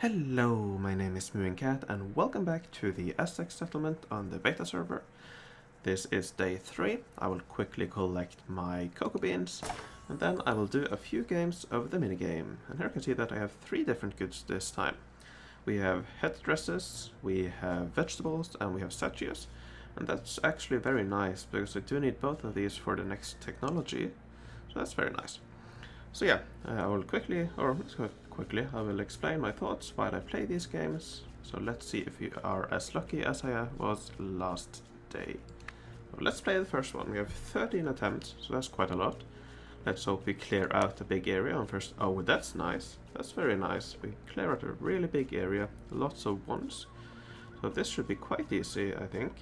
Hello, my name is Cat and welcome back to the Aztecs settlement on the beta server. This is day 3. I will quickly collect my cocoa beans and then I will do a few games of the minigame. And here you can see that I have 3 different goods this time. We have headdresses, we have vegetables and we have statues. And that's actually very nice because I do need both of these for the next technology. So that's very nice. So yeah, I will quickly I will explain my thoughts while I play these games. So let's see if you are as lucky as I was last day. So let's play the first one. We have 13 attempts, so that's quite a lot. Let's hope we clear out a big area on first. Oh, that's nice. That's very nice. We clear out a really big area, lots of ones. So this should be quite easy, I think.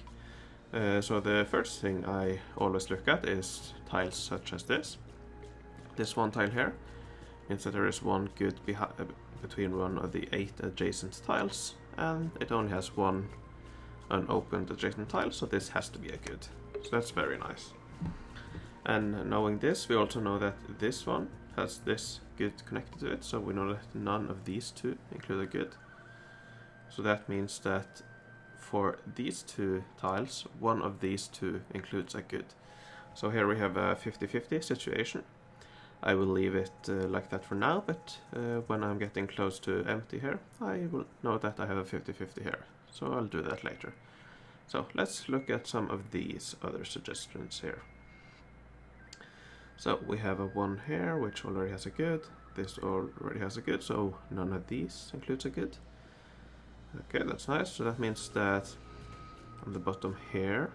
So the first thing I always look at is tiles such as this. This one tile here means that there is one good between one of the 8 adjacent tiles, and it only has one unopened adjacent tile, so this has to be a good. So that's very nice. And knowing this, we also know that this one has this good connected to it, so we know that none of these two include a good. So that means that for these 2 tiles, one of these 2 includes a good. So here we have a 50-50 situation. I will leave it like that for now, but when I'm getting close to empty here, I will know that I have a 50-50 here. So I'll do that later. So let's look at some of these other suggestions here. So we have a 1 here, which already has a good. This already has a good, so none of these includes a good. Okay, that's nice. So that means that on the bottom here,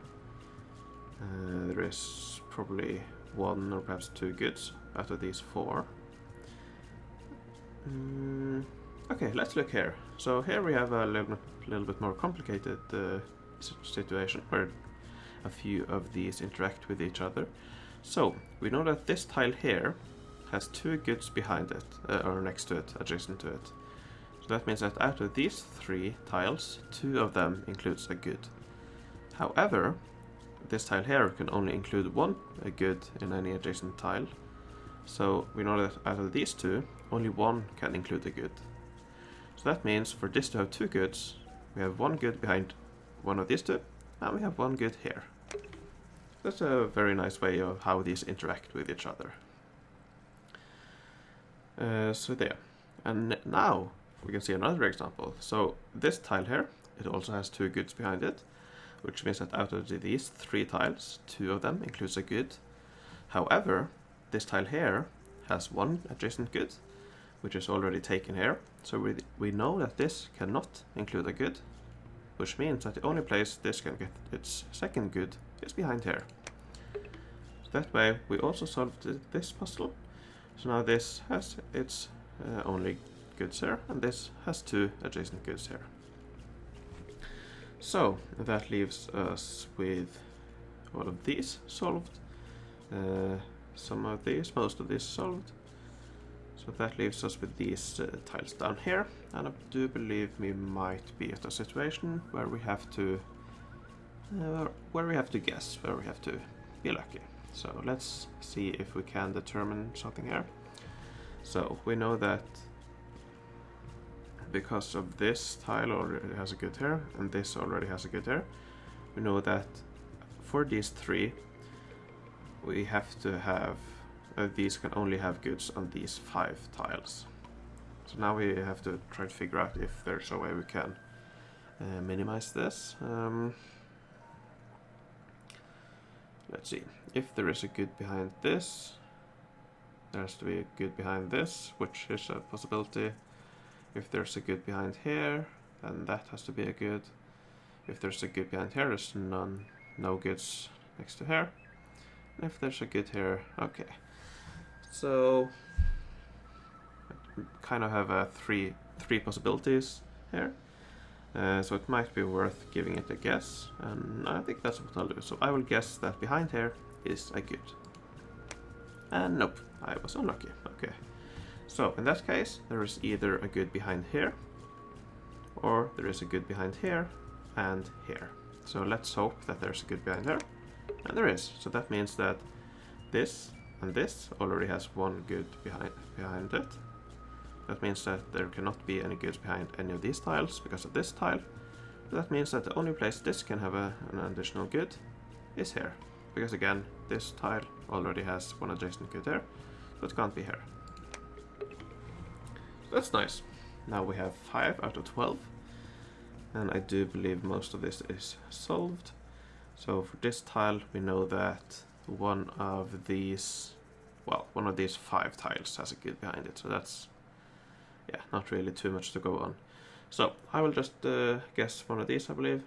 there is probably 1 or perhaps 2 goods out of these 4. Okay, let's look here. So here we have a little bit more complicated situation where a few of these interact with each other. So we know that this tile here has 2 goods behind it, or next to it, adjacent to it. So that means that out of these 3 tiles, 2 of them includes a good. However, this tile here can only include one good in any adjacent tile. So we know that out of these 2, only 1 can include a good. So that means for this to have 2 goods, we have 1 good behind one of these 2, and we have 1 good here. That's a very nice way of how these interact with each other. So there. And now we can see another example. So this tile here, it also has 2 goods behind it, which means that out of these 3 tiles, 2 of them includes a good. However, this tile here has 1 adjacent good, which is already taken here. So we know that this cannot include a good, which means that the only place this can get its second good is behind here. So that way we also solved this puzzle. So now this has its only goods here, and this has 2 adjacent goods here. So that leaves us with all of these solved. Some of these, most of these solved. So that leaves us with these tiles down here, and I do believe we might be at a situation where we have to guess, where we have to be lucky. So let's see if we can determine something here. So we know that because of this tile already has a good here, and this already has a good here, we know that for these 3, we have to have, these can only have goods on these 5 tiles. So now we have to try to figure out if there's a way we can minimize this. Let's see, if there is a good behind this, there has to be a good behind this, which is a possibility. If there's a good behind here, then that has to be a good. If there's a good behind here, there's no goods next to here. And if there's a good here, okay. So I kind of have three possibilities here. So it might be worth giving it a guess, and I think that's what I'll do. So I will guess that behind here is a good. And nope, I was unlucky. Okay. So in that case, there is either a good behind here, or there is a good behind here and here. So let's hope that there's a good behind here, and there is. So that means that this and this already has 1 good behind it. That means that there cannot be any goods behind any of these tiles because of this tile. That means that the only place this can have an additional good is here. Because again, this tile already has one adjacent good here, so it can't be here. So that's nice. Now we have 5 out of 12. And I do believe most of this is solved. So for this tile, we know that one of these 5 tiles has a good behind it. So that's, yeah, not really too much to go on. So I will just guess one of these, I believe.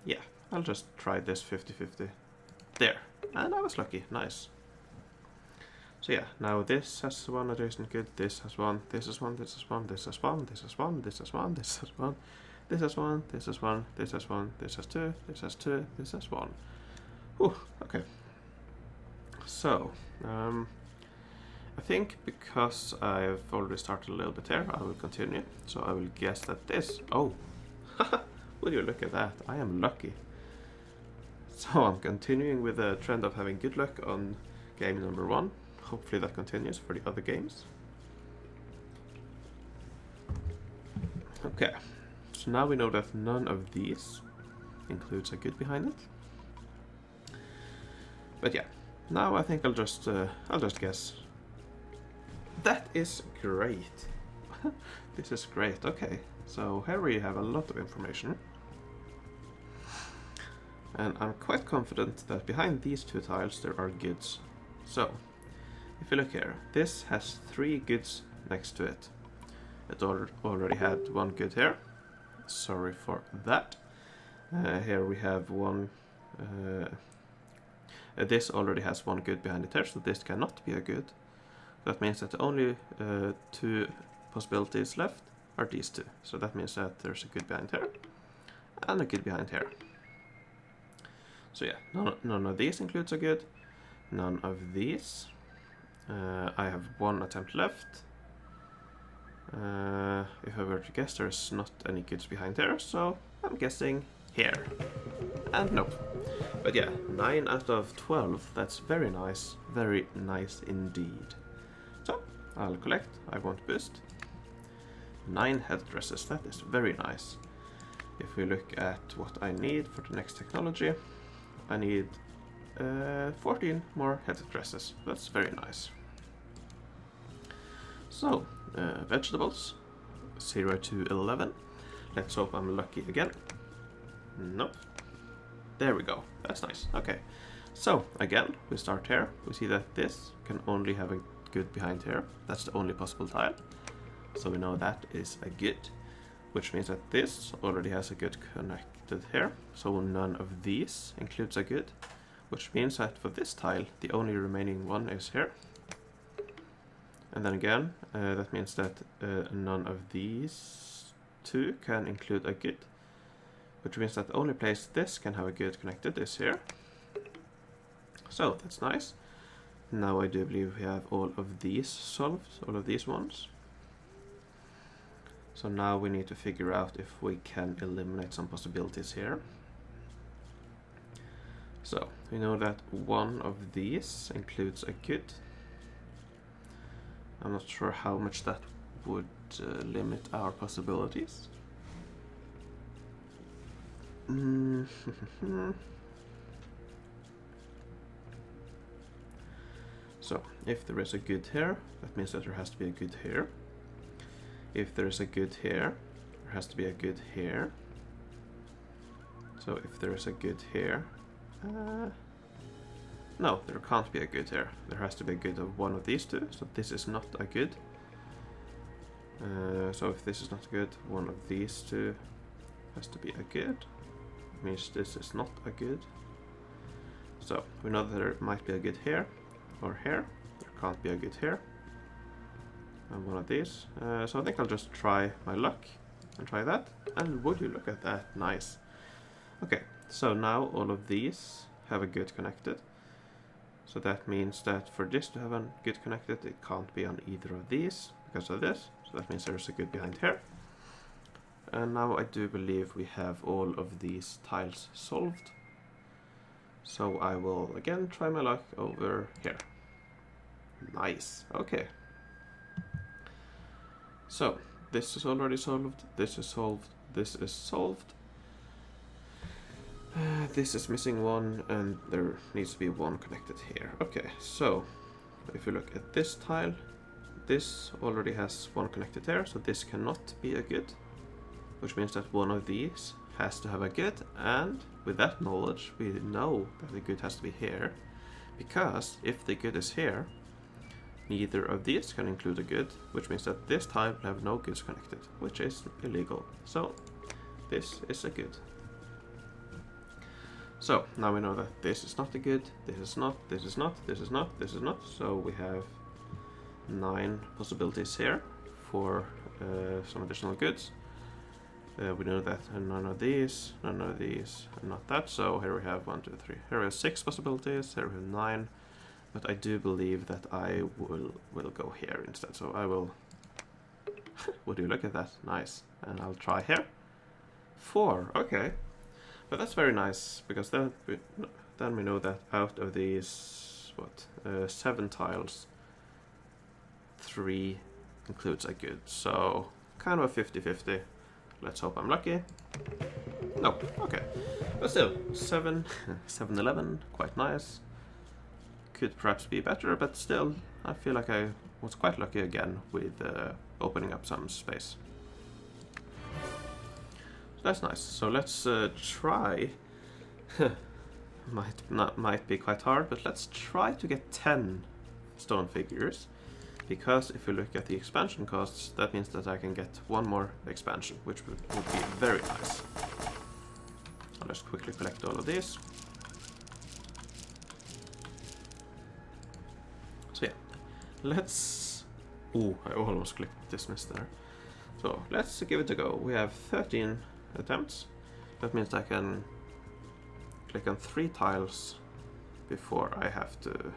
Yeah, I'll just try this 50-50. There. And I was lucky. Nice. So yeah, now this has one adjacent good, this has one, this has one, this has one, this has one, this has one, this has one, this has one. This has one, this has one, this has one, this has two, this has two, this has one. Whew, okay. So, I think because I've already started a little bit here, I will continue. So I will guess that this... Oh! Would you look at that? I am lucky. So I'm continuing with the trend of having good luck on game number 1. Hopefully that continues for the other games. Okay. So now we know that none of these includes a good behind it. But yeah, now I think I'll just guess. That is great. This is great. Okay, so here we have a lot of information. And I'm quite confident that behind these 2 tiles there are goods. So, if you look here, this has 3 goods next to it. It already had 1 good here. Sorry for that. Here we have one. This already has 1 good behind it here, so this cannot be a good. That means that the only 2 possibilities left are these 2. So that means that there's a good behind here and a good behind here. So yeah, none of these includes a good. None of these. I have 1 attempt left. If I were to guess, there's not any goods behind there, so I'm guessing here. And nope. But yeah, 9 out of 12, that's very nice indeed. So, I'll collect, I won't boost. 9 headdresses, that is very nice. If we look at what I need for the next technology, I need 14 more headdresses, that's very nice. So, vegetables, 0 to 11. Let's hope I'm lucky again. Nope. There we go. That's nice. Okay. So, again, we start here. We see that this can only have a good behind here. That's the only possible tile. So we know that is a good, which means that this already has a good connected here. So none of these includes a good, which means that for this tile, the only remaining one is here. And then again, that means that none of these 2 can include a good, which means that the only place this can have a good connected is here. So that's nice. Now I do believe we have all of these solved, all of these ones. So now we need to figure out if we can eliminate some possibilities here. So we know that one of these includes a good. I'm not sure how much that would limit our possibilities. So, if there is a good here, that means that there has to be a good here. If there is a good here, there has to be a good here. So if there is a good here, no, there can't be a good here. There has to be a good of one of these 2, so this is not a good. So if this is not good, one of these 2 has to be a good. Means this is not a good. So we know that there might be a good here or here. There can't be a good here. And one of these. So I think I'll just try my luck and try that. And would you look at that? Nice. Okay, so now all of these have a good connected. So that means that for this to have a good connected, it can't be on either of these because of this. So that means there's a good behind here. And now I do believe we have all of these tiles solved. So I will again try my luck over here. Nice, okay. So, this is already solved, this is solved, this is solved. This is missing one, and there needs to be one connected here. Okay, so if you look at this tile, this already has one connected there, so this cannot be a good, which means that one of these has to have a good, and with that knowledge we know that the good has to be here, because if the good is here, neither of these can include a good, which means that this tile will have no goods connected, which is illegal. So this is a good. So now we know that this is not a good, this is not, this is not, this is not, this is not. So we have 9 possibilities here for some additional goods. We know that none of these, and not that. So here we have 1, 2, 3. Here we have 6 possibilities. Here we have 9. But I do believe that I will go here instead. So I will. Would you look at that? Nice. And I'll try here. 4. Okay. But that's very nice, because then we know that out of these 7 tiles, 3 includes a good. So kind of a 50-50. Let's hope I'm lucky. No. Okay. But still, 7, 7-11, quite nice. Could perhaps be better, but still, I feel like I was quite lucky again with opening up some space. So that's nice. So let's try. might be quite hard, but let's try to get 10 stone figures, because if you look at the expansion costs, that means that I can get one more expansion, which would be very nice. I'll just quickly collect all of these. So yeah, let's... Ooh, I almost clicked dismiss there. So let's give it a go. We have 13 attempts. That means I can click on 3 tiles before I have to,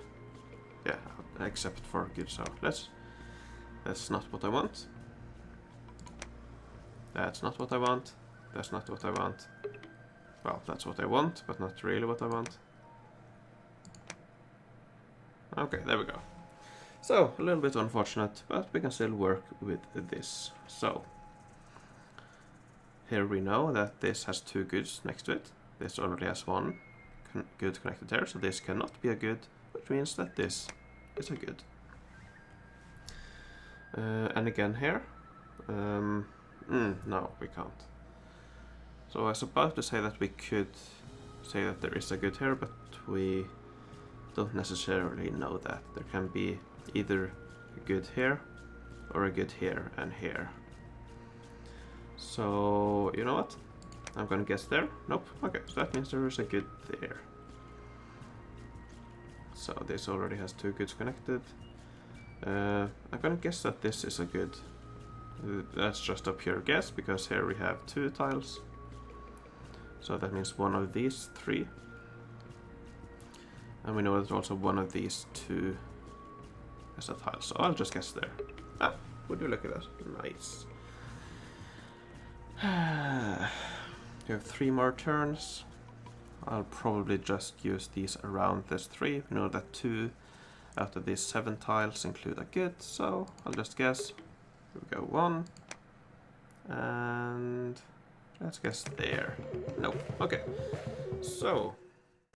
yeah, accept for good. So that's not what I want. That's not what I want. That's not what I want. Well, that's what I want, but not really what I want. Okay, there we go. So, a little bit unfortunate, but we can still work with this. So, here we know that this has 2 goods next to it. This already has 1 good connected there, so this cannot be a good, which means that this is a good. And again here, no, we can't. So I was about to say that we could say that there is a good here, but we don't necessarily know that. There can be either a good here or a good here and here. So, you know what? I'm gonna guess there. Nope. Okay, so that means there is a good there. So this already has 2 goods connected. I'm gonna guess that this is a good. That's just a pure guess, because here we have 2 tiles. So that means one of these 3. And we know that also one of these 2 is a tile. So I'll just guess there. Ah, would you look at that? Nice. We have 3 more turns. I'll probably just use these around this 3. We know that 2 out of these 7 tiles include a good, so I'll just guess. Here we go, 1. And let's guess there. Nope. Okay. So